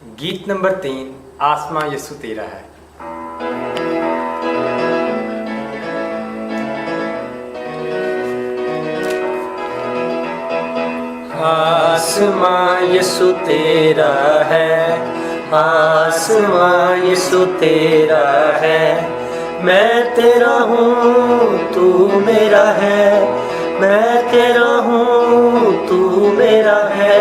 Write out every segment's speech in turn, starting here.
गीत नंबर 3 आसमां यीशु तेरा है। आसमां यीशु तेरा है, आसमां यीशु तेरा है। मैं तेरा हूँ तू मेरा है, मैं तेरा हूँ तू मेरा है।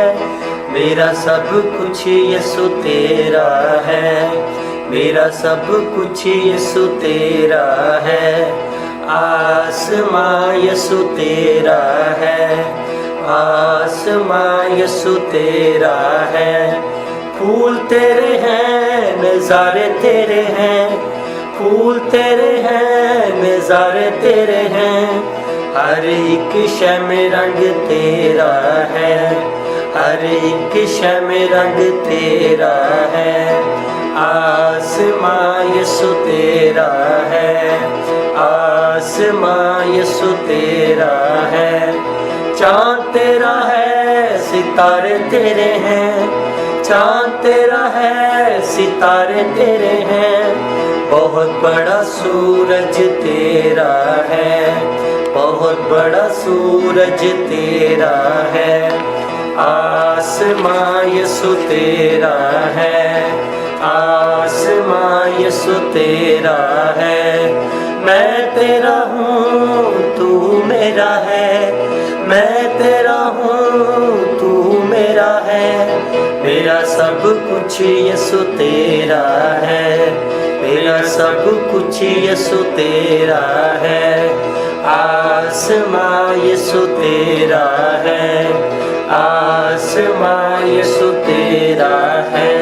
मेरा सब कुछ यीशु तेरा है, मेरा सब कुछ यीशु तेरा है। आसमां यीशु तेरा है, आसमां यीशु तेरा है। फूल तेरे हैं, नज़ारे तेरे हैं, फूल तेरे हैं, नज़ारे तेरे हैं। हर एक शय में रंग तेरा है, हर एक शय में रंग तेरा है। आसमां यीशु तेरा है, आसमां यीशु तेरा है। चाँद तेरा है, सितारे तेरे हैं, चाँद तेरा है, सितारे तेरे हैं। बहुत बड़ा सूरज तेरा है, बहुत बड़ा सूरज तेरा है। आसमां यीशु तेरा है, आसमां यीशु तेरा है। मैं तेरा हूँ तू मेरा है, मैं तेरा हूँ तू मेरा है। मेरा सब कुछ यीशु तेरा है, मेरा सब कुछ यीशु तेरा है। आसमां यीशु तेरा है, आसमां यीशु तेरा है।